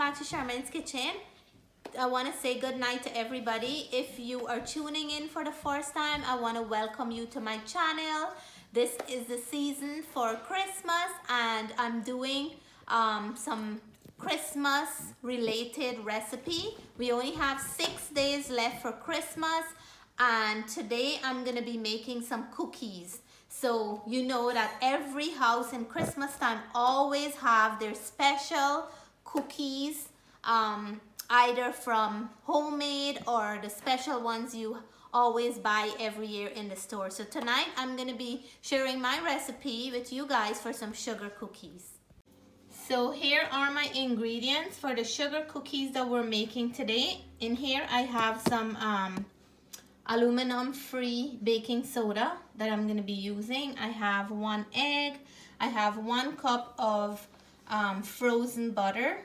back to Charmaine's Kitchen. I want to say good night to everybody. If you are tuning in for the first time, I want to welcome you to my channel. This is the season for Christmas and I'm doing some Christmas related recipe. We only have 6 days left for Christmas and today I'm going to be making some cookies. So you know that every house in Christmas time always have their special cookies, either from homemade or the special ones you always buy every year in the store. So tonight I'm going to be sharing my recipe with you guys for some sugar cookies. So here are my ingredients for the sugar cookies that we're making today. In here I have some aluminum free baking soda that I'm going to be using. I have 1 egg. I have 1 cup of frozen butter.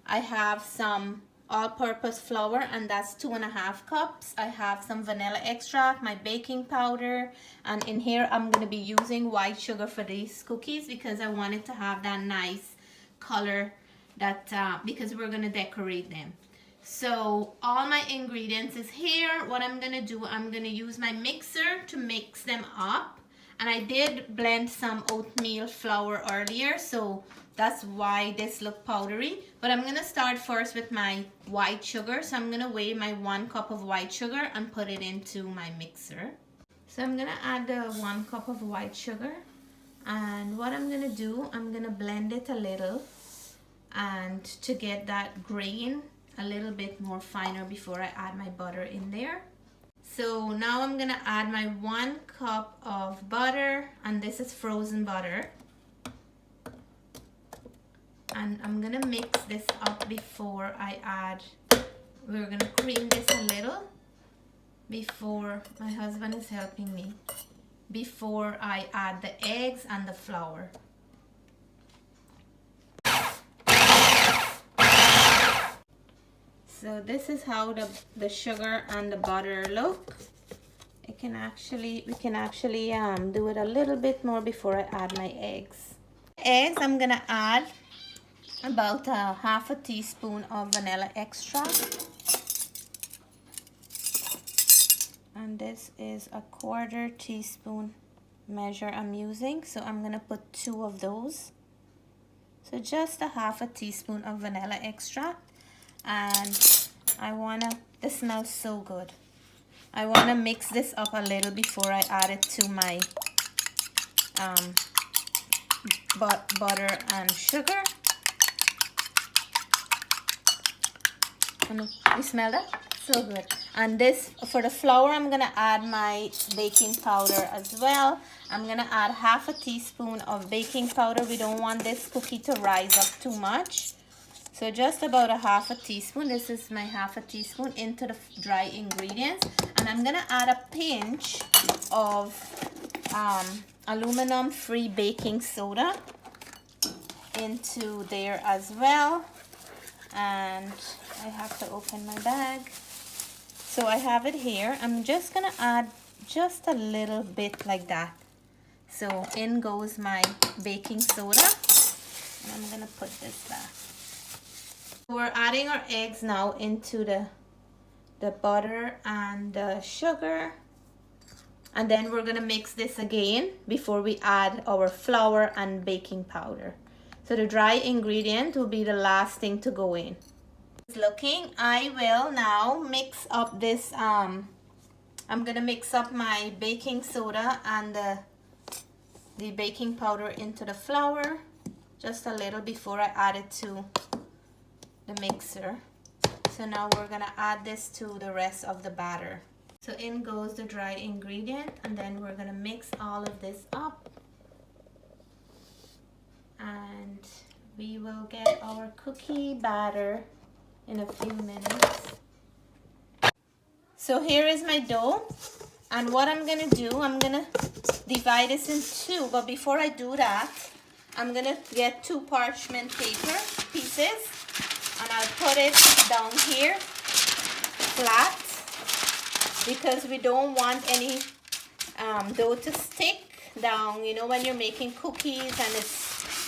I have some all-purpose flour and that's 2.5 cups. I have some vanilla extract, my baking powder, and in here I'm going to be using white sugar for these cookies because I wanted to have that nice color that because we're going to decorate them. So all my ingredients is here. What I'm going to do, I'm going to use my mixer to mix them up. And I did blend some oatmeal flour earlier, so that's why this look powdery. But I'm going to start first with my white sugar. So I'm going to weigh my 1 cup of white sugar and put it into my mixer. So I'm going to add the 1 cup of white sugar. And what I'm going to do, I'm going to blend it a little and to get that grain a little bit more finer before I add my butter in there. So now I'm gonna add my 1 cup of butter, and this is frozen butter. And I'm gonna mix this up before I add, we're gonna cream this a little before, my husband is helping me, before I add the eggs and the flour. So this is how the sugar and the butter look. We can actually do it a little bit more before I add my eggs. Eggs, I'm gonna add about half a teaspoon of vanilla extract. And this is a 1/4 teaspoon measure I'm using. So I'm gonna put 2 of those. So just a half a teaspoon of vanilla extract. And this smells so good. I want to mix this up a little before I add it to my butter and sugar. And you smell that? So good. And this, for the flour, I'm going to add my baking powder as well. I'm going to add half a teaspoon of baking powder. We don't want this cookie to rise up too much. So just about a half a teaspoon, this is my half a teaspoon into the dry ingredients. And I'm gonna add a pinch of aluminum free baking soda into there as well. And I have to open my bag. So I have it here. I'm just gonna add just a little bit like that. So in goes my baking soda. And I'm gonna put this back. We're adding our eggs now into the butter and the sugar, and then we're gonna mix this again before we add our flour and baking powder. So the dry ingredient will be the last thing to go in. Looking, I will now mix up this. I'm gonna mix up my baking soda and the baking powder into the flour just a little before I add it to the mixer. So now we're gonna add this to the rest of the batter. So in goes the dry ingredient, and then we're gonna mix all of this up, and we will get our cookie batter in a few minutes. So here is my dough, and what I'm gonna do, I'm gonna divide this in 2, but before I do that, I'm gonna get 2 parchment paper pieces. And I'll put it down here flat because we don't want any dough to stick down. You know, when you're making cookies and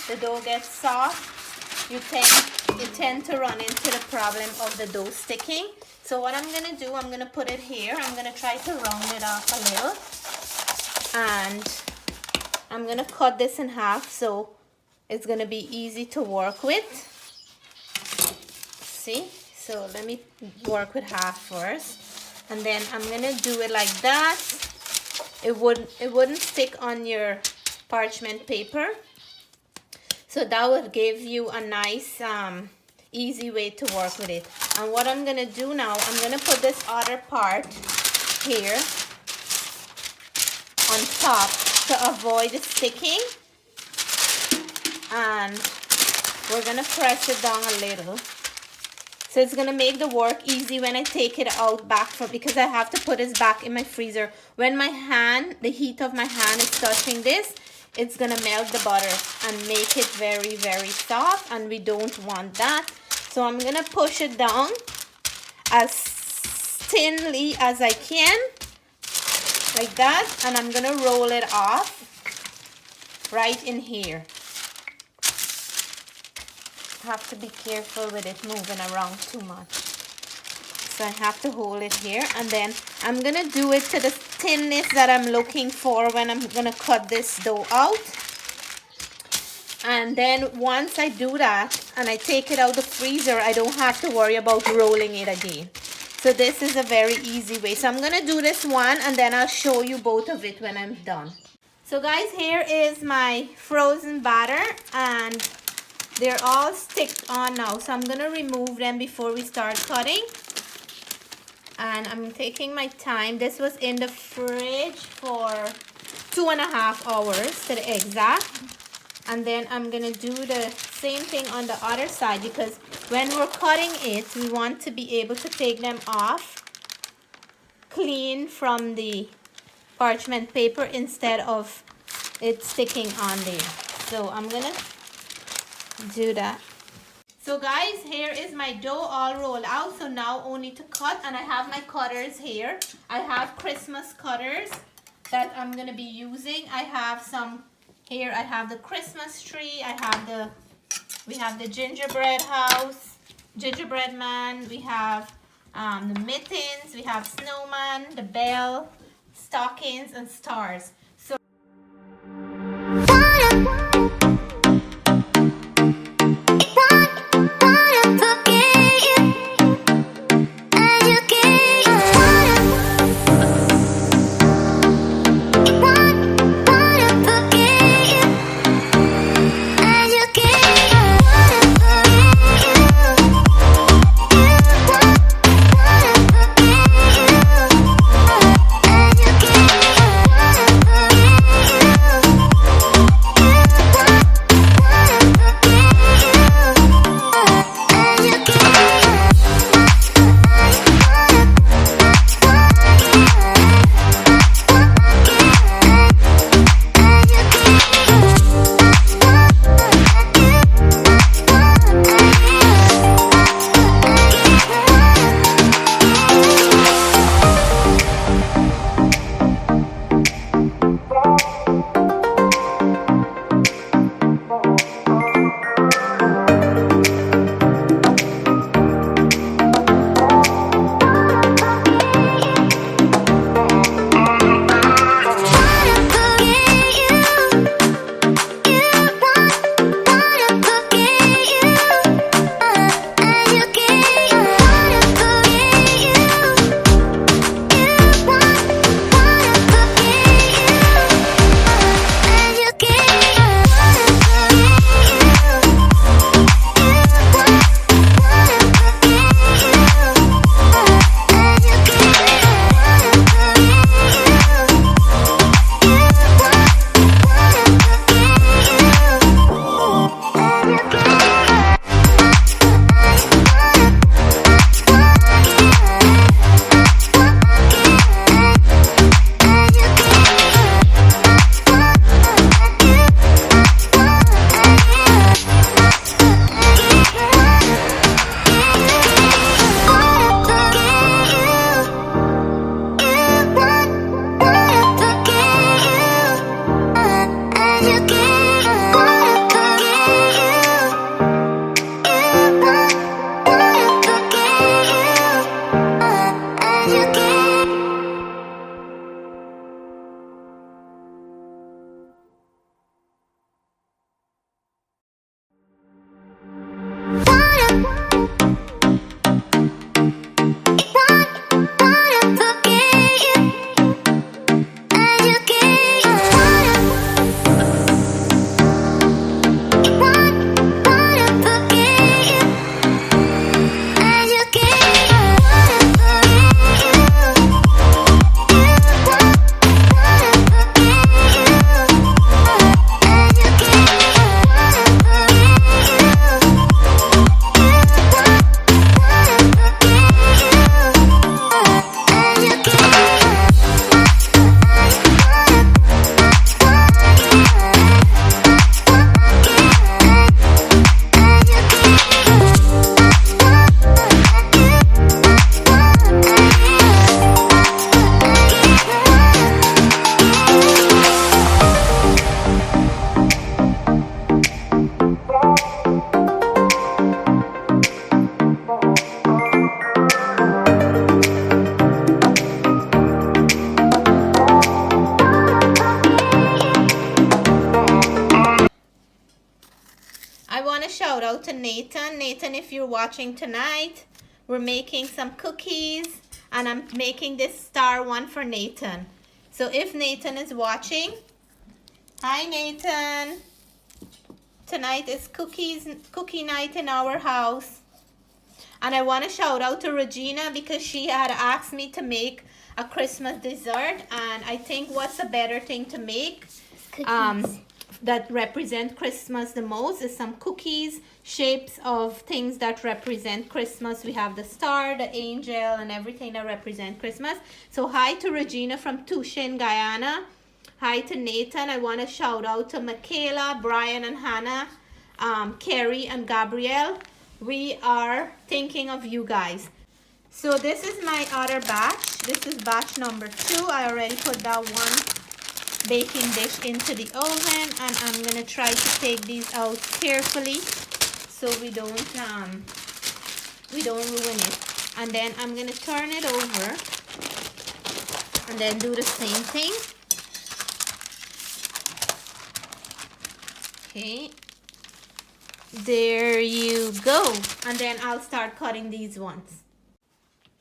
the dough gets soft, you tend to run into the problem of the dough sticking. So what I'm gonna do, I'm gonna put it here. I'm gonna try to round it off a little, and I'm gonna cut this in half so it's gonna be easy to work with. See? So let me work with half first, and then I'm gonna do it like that. It wouldn't stick on your parchment paper. So that would give you a nice easy way to work with it. And what I'm gonna do now, I'm gonna put this other part here on top to avoid the sticking, and we're gonna press it down a little. So it's gonna make the work easy when I take it out back from, because I have to put this back in my freezer. When my hand, the heat of my hand is touching this, it's gonna melt the butter and make it very, very soft, and we don't want that. So I'm gonna push it down as thinly as I can, like that, and I'm gonna roll it off right in here. Have to be careful with it moving around too much. So I have to hold it here, and then I'm gonna do it to the thinness that I'm looking for when I'm gonna cut this dough out. And then once I do that and I take it out the freezer, I don't have to worry about rolling it again. So this is a very easy way. So I'm gonna do this one, and then I'll show you both of it when I'm done. So guys, here is my frozen batter, and they're all sticked on now. So I'm gonna remove them before we start cutting. And I'm taking my time. This was in the fridge for 2.5 hours to the exact. And then I'm gonna do the same thing on the other side, because when we're cutting it, we want to be able to take them off clean from the parchment paper instead of it sticking on there. So I'm gonna do that. So guys, here is my dough all rolled out. So now only to cut, and I have my cutters here. I have Christmas cutters that I'm gonna be using. I have some here. I have the Christmas tree. We have the gingerbread house, gingerbread man. We have the mittens. We have snowman, the bell, stockings, and stars. So Nathan. Nathan, if you're watching tonight, we're making some cookies, and I'm making this star one for Nathan. So if Nathan is watching, hi Nathan. Tonight is cookie night in our house. And I want to shout out to Regina because she had asked me to make a Christmas dessert, and I think what's a better thing to make that represent Christmas the most is some cookies, shapes of things that represent Christmas. We have the star, the angel, and everything that represent Christmas. So hi to Regina from Tushin, Guyana. Hi to Nathan. I want to shout out to Michaela, Brian, and Hannah, Carrie, and Gabrielle. We are thinking of you guys. So this is my other batch. This is batch number 2. I already put that one baking dish into the oven, and I'm gonna try to take these out carefully so we don't ruin it. And then I'm gonna turn it over and then do the same thing. Okay, there you go. And then I'll start cutting these ones.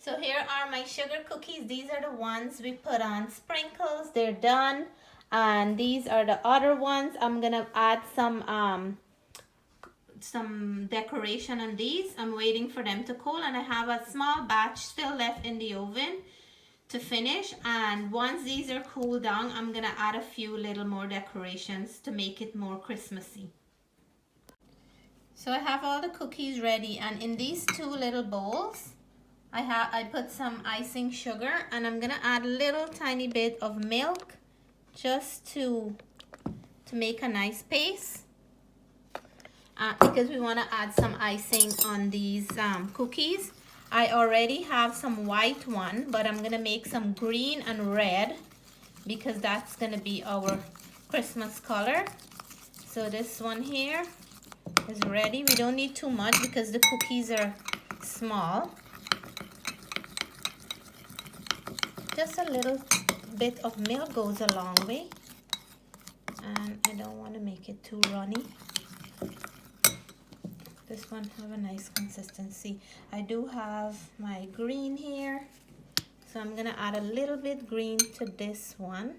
So here are my sugar cookies. These are the ones we put on sprinkles. They're done. And these are the other ones. I'm gonna add some decoration on these. I'm waiting for them to cool, and I have a small batch still left in the oven to finish. And once these are cooled down, I'm gonna add a few little more decorations to make it more Christmassy. So I have all the cookies ready, and in these 2 little bowls I put some icing sugar, and I'm gonna add a little tiny bit of milk just to make a nice paste, because we want to add some icing on these cookies. I already have some white one, but I'm gonna make some green and red because that's gonna be our Christmas color. So this one here is ready. We don't need too much because the cookies are small. Just a little bit of milk goes a long way, and I don't want to make it too runny. This one have a nice consistency. I do have my green here, so I'm gonna add a little bit green to this one.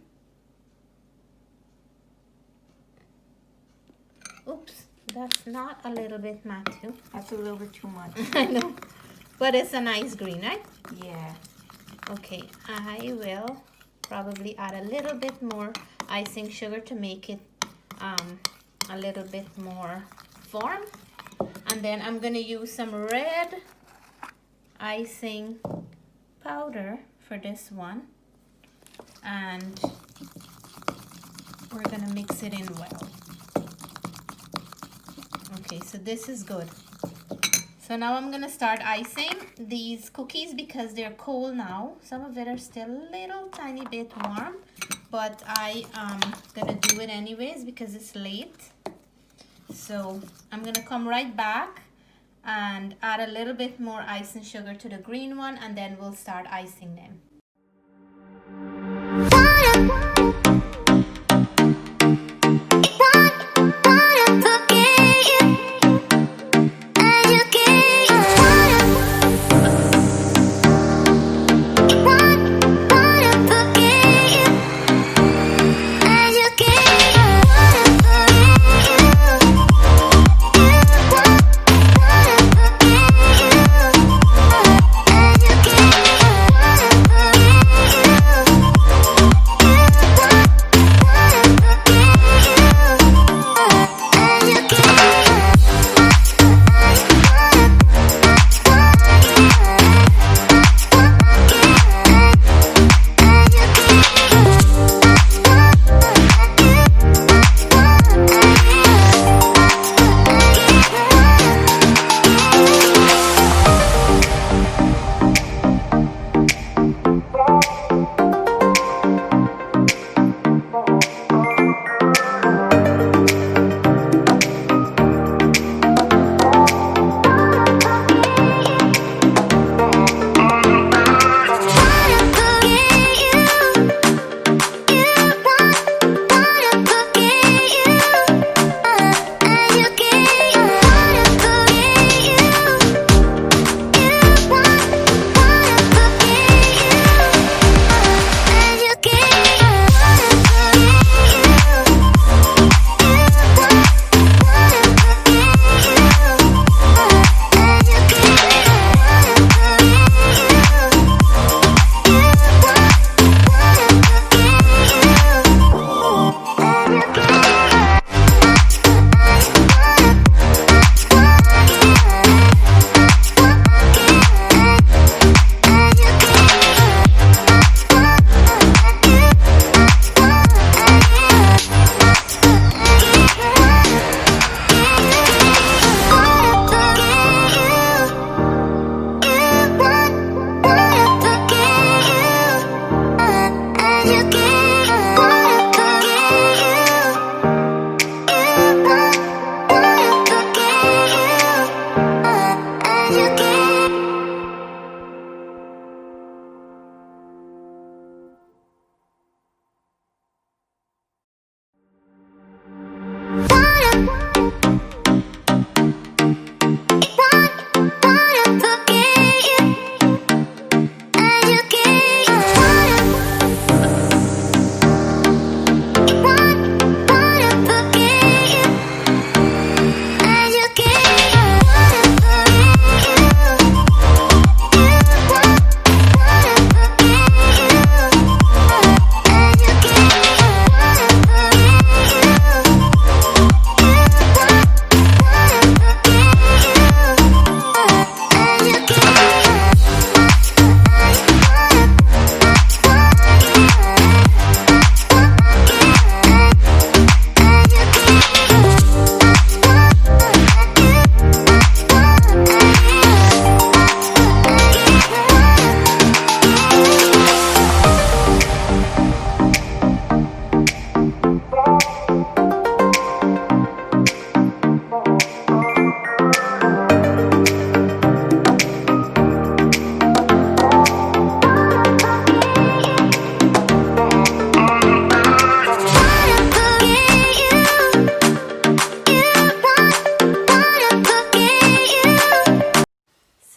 Oops, that's not a little bit, Matthew. That's a little bit too much. I know, but it's a nice green, right? Yeah. Okay, I will probably add a little bit more icing sugar to make it a little bit more form. And then I'm gonna use some red icing powder for this one, and we're gonna mix it in well. Okay, so this is good. So now I'm gonna start icing these cookies because they're cold now. Some of it are still a little tiny bit warm, but I am gonna do it anyways because it's late. So I'm gonna come right back and add a little bit more icing sugar to the green one, and then we'll start icing them.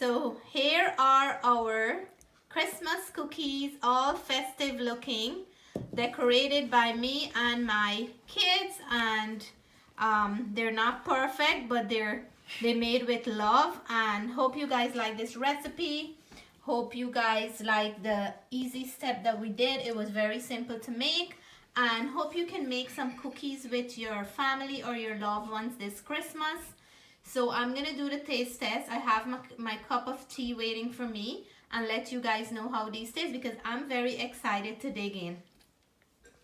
So here are our Christmas cookies, all festive looking, decorated by me and my kids, and they're not perfect, but they're made with love. And hope you guys like this recipe. Hope you guys like the easy step that we did. It was very simple to make, and hope you can make some cookies with your family or your loved ones this Christmas. So I'm gonna do the taste test. I have my cup of tea waiting for me, and let you guys know how these taste because I'm very excited to dig in.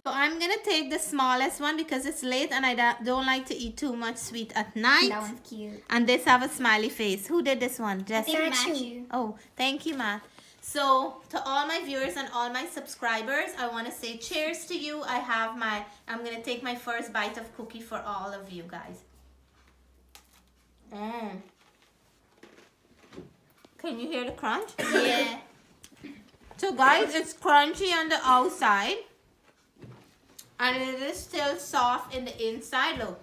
So I'm gonna take the smallest one because it's late and I don't like to eat too much sweet at night. That one's cute. And this have a smiley face. Who did this one? Jessica? Matthew. Oh, thank you, Ma. So to all my viewers and all my subscribers, I want to say cheers to you. I'm gonna take my first bite of cookie for all of you guys. Can you hear the crunch? Yeah. So guys, it's crunchy on the outside and it is still soft in the inside. Look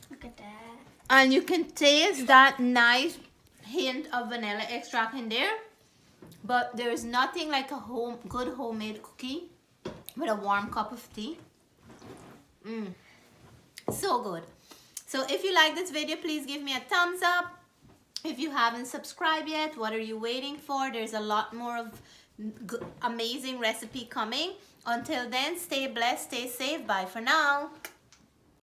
Look at that. and you can taste that nice hint of vanilla extract in there, but there is nothing like a good homemade cookie with a warm cup of tea. So good. So if you like this video, please give me a thumbs up. If you haven't subscribed yet, what are you waiting for? There's a lot more of amazing recipe coming. Until then, stay blessed, stay safe. Bye for now.